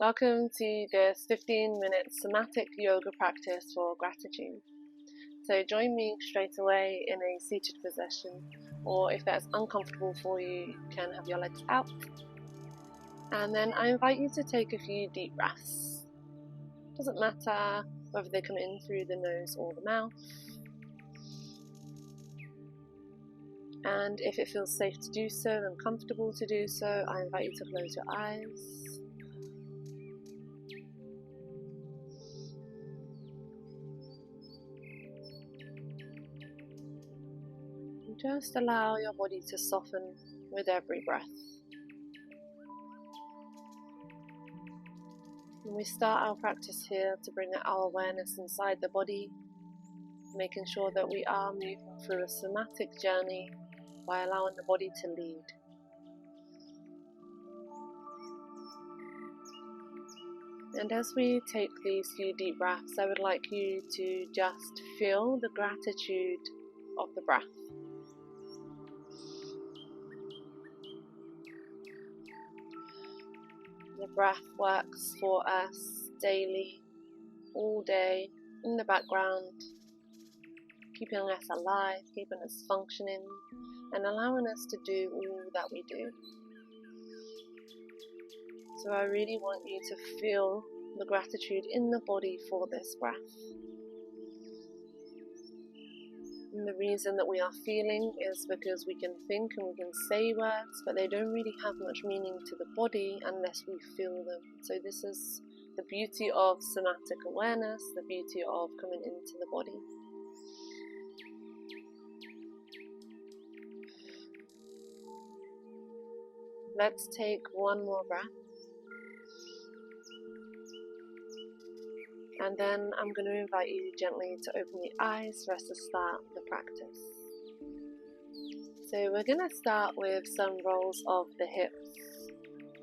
Welcome to this 15-minute somatic yoga practice for gratitude. So join me straight away in a seated position, or if that's uncomfortable for you, you can have your legs out. And then I invite you to take a few deep breaths. Doesn't matter whether they come in through the nose or the mouth. And if it feels safe to do so and comfortable to do so, I invite you to close your eyes. And just allow your body to soften with every breath. And we start our practice here to bring our awareness inside the body, making sure that we are moving through a somatic journey by allowing the body to lead. And as we take these few deep breaths, I would like you to just feel the gratitude of the breath. The breath works for us daily, all day, in the background, keeping us alive, keeping us functioning, and allowing us to do all that we do. So I really want you to feel the gratitude in the body for this breath. And the reason that we are feeling is because we can think and we can say words, but they don't really have much meaning to the body unless we feel them. So this is the beauty of somatic awareness, the beauty of coming into the body. Let's take one more breath. And then I'm going to invite you gently to open the eyes for us to start the practice. So we're going to start with some rolls of the hips.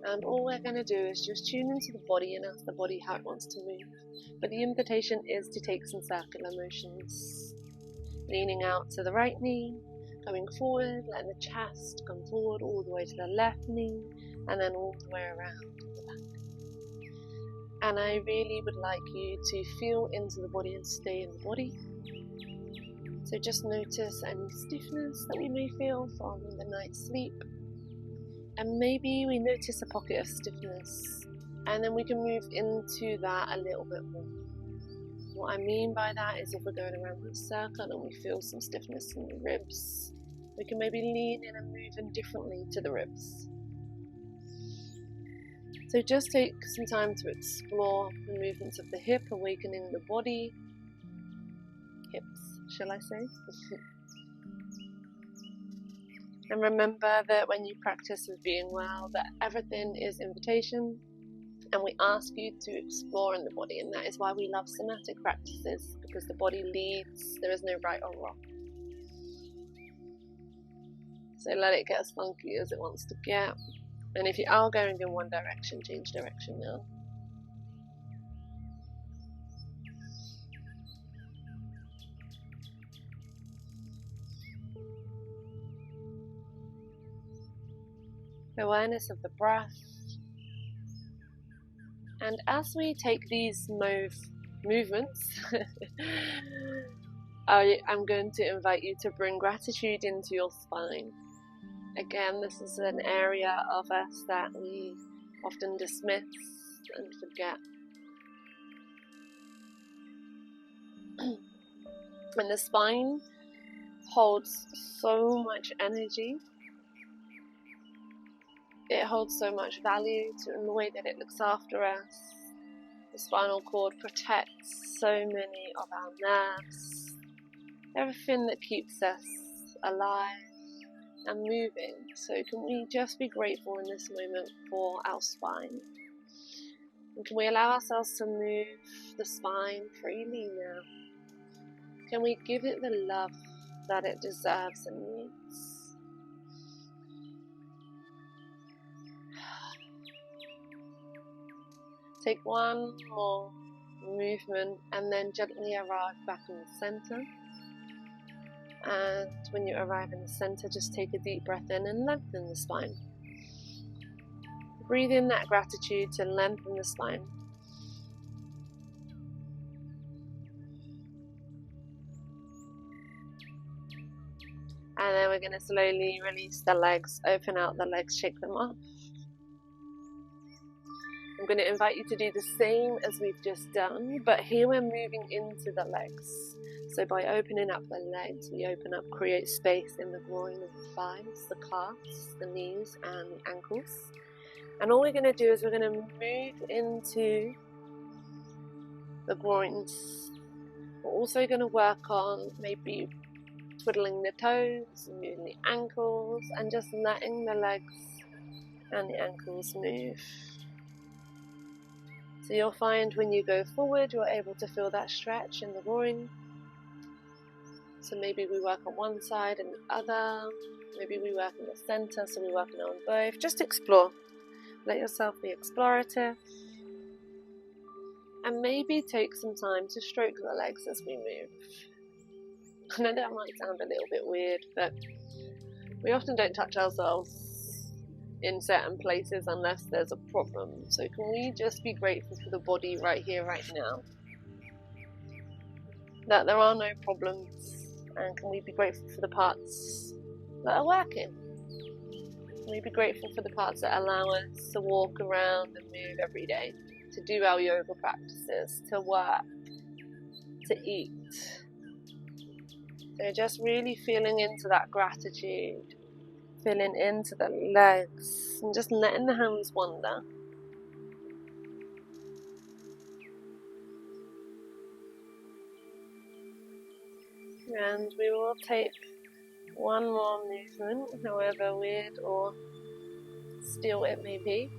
And all we're going to do is just tune into the body and ask the body how it wants to move. But the invitation is to take some circular motions. Leaning out to the right knee, going forward, letting the chest come forward all the way to the left knee, and then all the way around to the back. And I really would like you to feel into the body and stay in the body. So just notice any stiffness that we may feel from the night's sleep. And maybe we notice a pocket of stiffness, and then we can move into that a little bit more. What I mean by that is if we're going around the circle and we feel some stiffness in the ribs, we can maybe lean in and move indifferently to the ribs. So just take some time to explore the movements of the hip, awakening the body, hips, shall I say? And remember that when you practice with being well, that everything is invitation, and we ask you to explore in the body, and that is why we love somatic practices, because the body leads, there is no right or wrong. So let it get as funky as it wants to get. And if you are going in one direction, change direction now. Awareness of the breath. And as we take these movements, I'm going to invite you to bring gratitude into your spine. Again, this is an area of us that we often dismiss and forget. And the spine holds so much energy. It holds so much value in the way that it looks after us. The spinal cord protects so many of our nerves, everything that keeps us alive and moving. So can we just be grateful in this moment for our spine? And can we allow ourselves to move the spine freely now? Can we give it the love that it deserves and needs? Take one more movement and then gently arrive back in the center. And when you arrive in the center, just take a deep breath in and lengthen the spine. Breathe in that gratitude to lengthen the spine. And then we're going to slowly release the legs, open out the legs, shake them off. I'm going to invite you to do the same as we've just done, but here we're moving into the legs. So by opening up the legs, we open up, create space in the groin and the thighs, the calves, the knees and the ankles. And all we're going to do is we're going to move into the groins. We're also going to work on maybe twiddling the toes, moving the ankles, and just letting the legs and the ankles move. So you'll find when you go forward, you're able to feel that stretch in the groin. So maybe we work on one side and the other. Maybe we work in the center, so we're working on both. Just explore. Let yourself be explorative. And maybe take some time to stroke the legs as we move. I know that might sound a little bit weird, but we often don't touch ourselves in certain places unless there's a problem. So can we just be grateful for the body right here, right now? That there are no problems. And can we be grateful for the parts that are working? Can we be grateful for the parts that allow us to walk around and move every day? To do our yoga practices, to work, to eat. So just really feeling into that gratitude, feeling into the legs, and just letting the hands wander. And we will take one more movement, however weird or still it may be.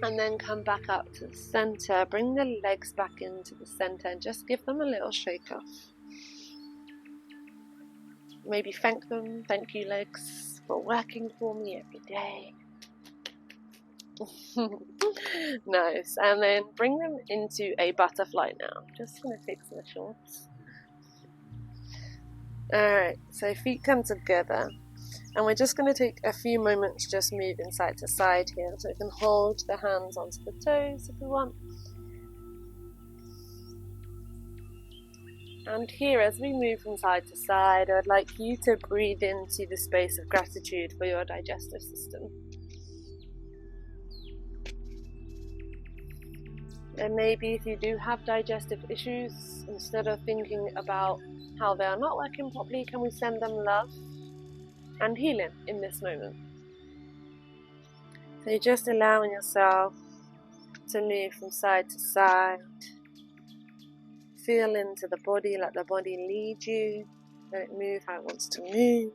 And then come back up to the center. Bring the legs back into the center and just give them a little shake off. Maybe thank them, thank you legs for working for me every day. Nice. And then bring them into a butterfly now. Just gonna fix my shorts. Alright, so feet come together. And we're just going to take a few moments just moving side to side here. So we can hold the hands onto the toes if we want. And here, as we move from side to side, I'd like you to breathe into the space of gratitude for your digestive system. And maybe if you do have digestive issues, instead of thinking about how they are not working properly, can we send them love and healing in this moment? So you're just allowing yourself to move from side to side. Feel into the body, let the body lead you. Let it move how it wants to move.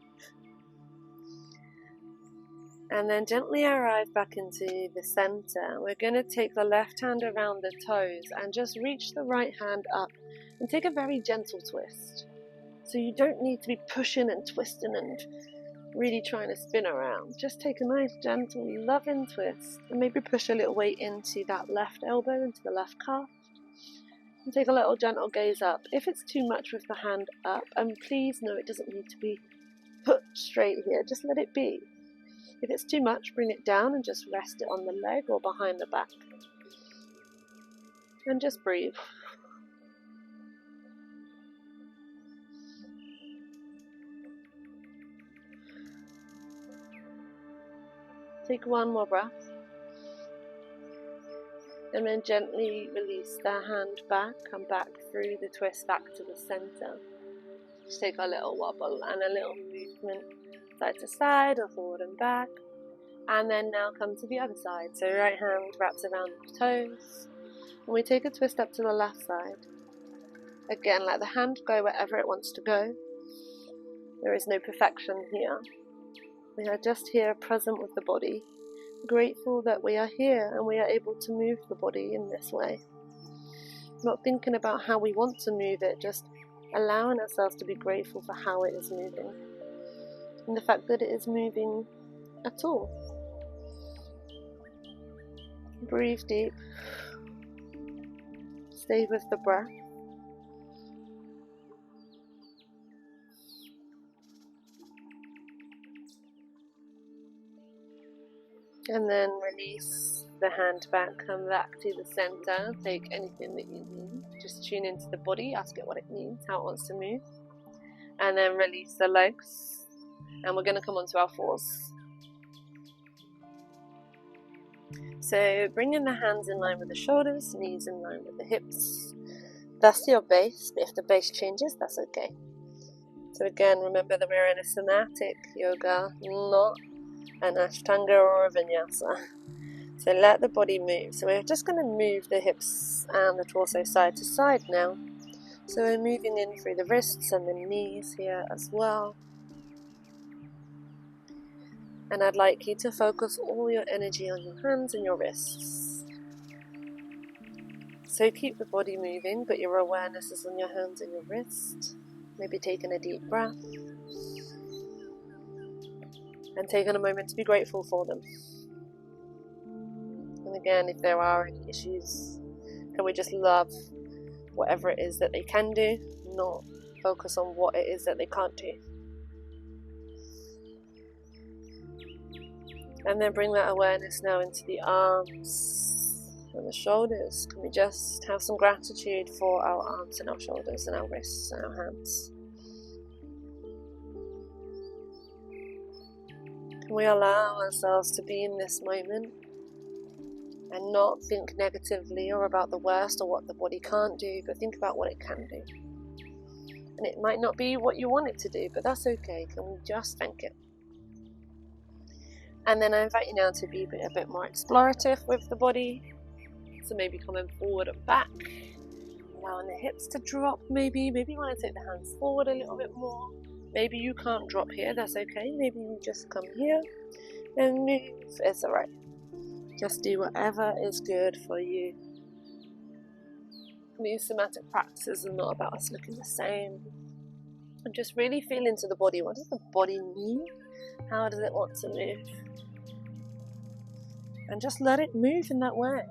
And then gently arrive back into the center. We're going to take the left hand around the toes and just reach the right hand up and take a very gentle twist. So you don't need to be pushing and twisting and really trying to spin around. Just take a nice gentle loving twist and maybe push a little weight into that left elbow, into the left calf. And take a little gentle gaze up. If it's too much with the hand up, and please know it doesn't need to be put straight here, just let it be. If it's too much, bring it down and just rest it on the leg or behind the back. And just breathe. Take one more breath. And then gently release the hand back, come back through the twist back to the center. Just take a little wobble and a little movement side to side or forward and back. And then now come to the other side. So right hand wraps around the toes. And we take a twist up to the left side. Again, let the hand go wherever it wants to go. There is no perfection here. We are just here present with the body. Grateful that we are here and we are able to move the body in this way. Not thinking about how we want to move it, just allowing ourselves to be grateful for how it is moving. And the fact that it is moving at all. Breathe deep. Stay with the breath. And then release the hand back, come back to the center, take anything that you need. Just tune into the body, ask it what it needs, how it wants to move. And then release the legs. And we're going to come onto our fours. So bringing the hands in line with the shoulders, knees in line with the hips. That's your base, but if the base changes, that's okay. So again, remember that we're in a somatic yoga, not an ashtanga or a vinyasa. So let the body move. So we're just going to move the hips and the torso side to side now. So we're moving in through the wrists and the knees here as well. And I'd like you to focus all your energy on your hands and your wrists. So keep the body moving, but your awareness is on your hands and your wrist. Maybe taking a deep breath. And taking a moment to be grateful for them. And again, if there are any issues, can we just love whatever it is that they can do, not focus on what it is that they can't do. And then bring that awareness now into the arms and the shoulders. Can we just have some gratitude for our arms and our shoulders and our wrists and our hands? Can we allow ourselves to be in this moment and not think negatively or about the worst or what the body can't do, but think about what it can do. And it might not be what you want it to do, but that's okay. Can we just thank it? And then I invite you now to be a bit more explorative with the body. So maybe coming forward and back, allowing the hips to drop maybe. Maybe you want to take the hands forward a little bit more. Maybe you can't drop here, that's okay. Maybe you just come here and move. It's alright. Just do whatever is good for you. These somatic practices are not about us looking the same. And just really feel into the body. What does the body need? How does it want to move? And just let it move in that way.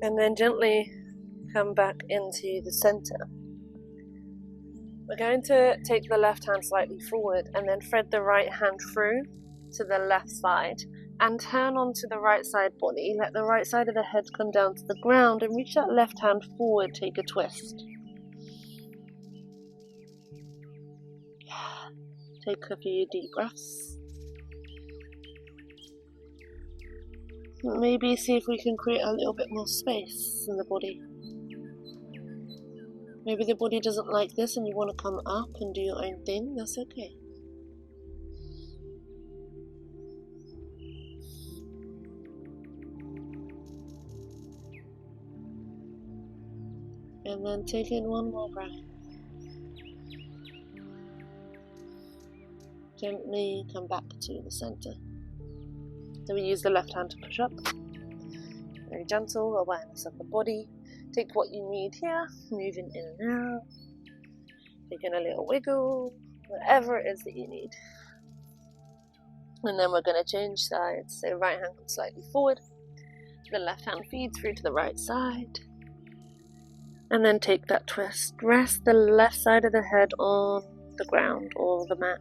And then gently come back into the center. We're going to take the left hand slightly forward and then thread the right hand through to the left side and turn onto the right side body. Let the right side of the head come down to the ground and reach that left hand forward, take a twist. Take a few deep breaths. Maybe see if we can create a little bit more space in the body. Maybe the body doesn't like this and you want to come up and do your own thing, that's okay. And then take in one more breath. Gently come back to the center. So we use the left hand to push up. Very gentle awareness of the body. Take what you need here, moving in and out. Taking a little wiggle, whatever it is that you need. And then we're going to change sides. So right hand comes slightly forward. The left hand feeds through to the right side. And then take that twist. Rest the left side of the head on the ground or the mat.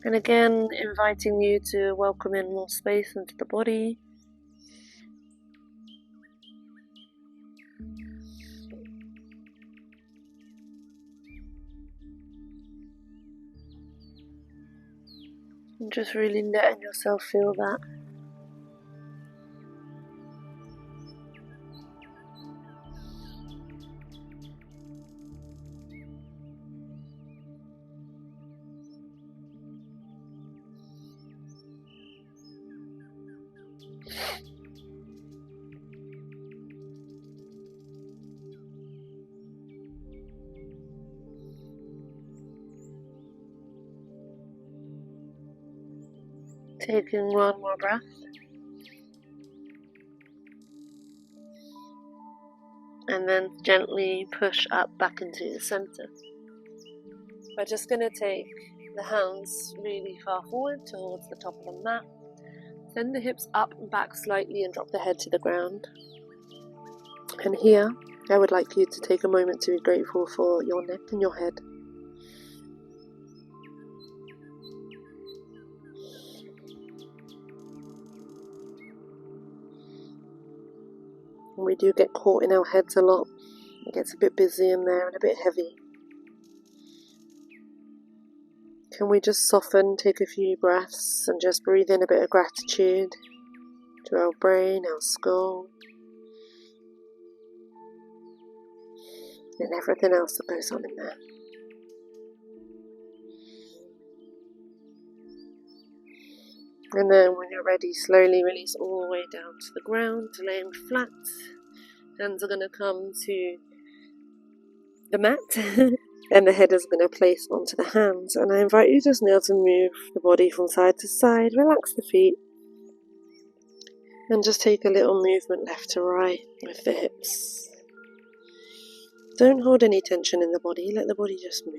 And again, inviting you to welcome in more space into the body. And just really letting yourself feel that. Taking one more breath. And then gently push up back into the center. We're just going to take the hands really far forward towards the top of the mat. Send the hips up and back slightly and drop the head to the ground. And here, I would like you to take a moment to be grateful for your neck and your head. And we do get caught in our heads a lot. It gets a bit busy in there and a bit heavy. Can we just soften, take a few breaths and just breathe in a bit of gratitude to our brain, our skull, and everything else that goes on in there. And then when you're ready, slowly release all the way down to the ground, laying flat. Hands are going to come to the mat and the head is going to place onto the hands. And I invite you just now to move the body from side to side, relax the feet, and just take a little movement left to right with the hips. Don't hold any tension in the body, let the body just move.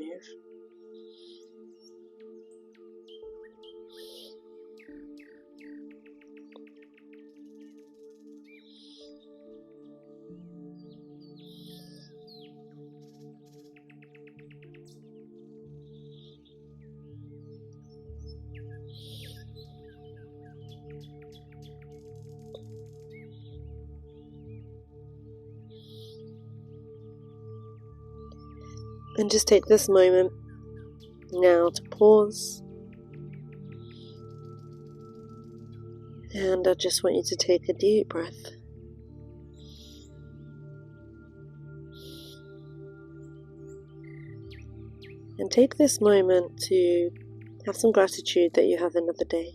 And just take this moment now to pause. And I just want you to take a deep breath. And take this moment to have some gratitude that you have another day.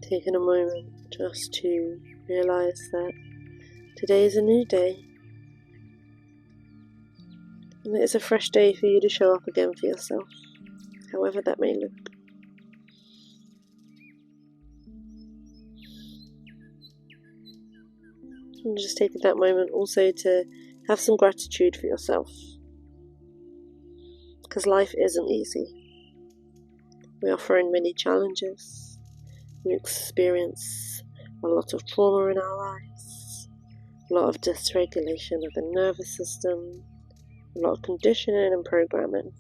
Taking a moment just to realize that today is a new day. And it is a fresh day for you to show up again for yourself, however that may look. And just taking that moment also to have some gratitude for yourself. Because life isn't easy. We are thrown many challenges. We experience a lot of trauma in our lives, a lot of dysregulation of the nervous system, a lot of conditioning and programming.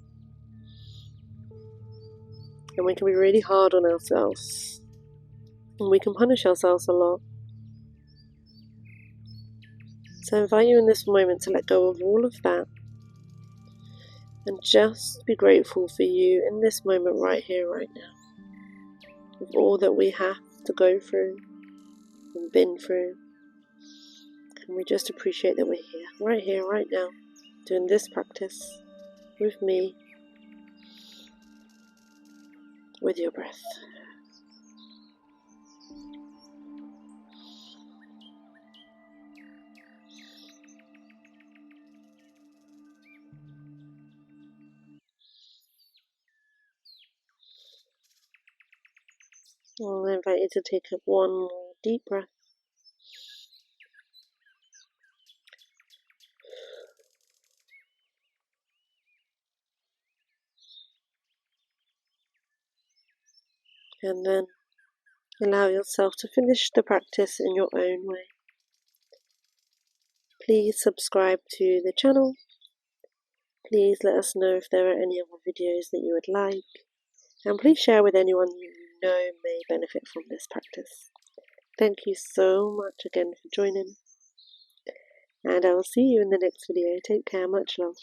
And we can be really hard on ourselves. And we can punish ourselves a lot. So I invite you in this moment to let go of all of that and just be grateful for you in this moment right here, right now. With all that we have to go through and been through. And we just appreciate that we're here, right now, doing this practice with me, with your breath. I'll invite you to take up one more deep breath. And then allow yourself to finish the practice in your own way. Please subscribe to the channel. Please let us know if there are any other videos that you would like. And please share with anyone you know may benefit from this practice. Thank you so much again for joining. And I will see you in the next video. Take care. Much love.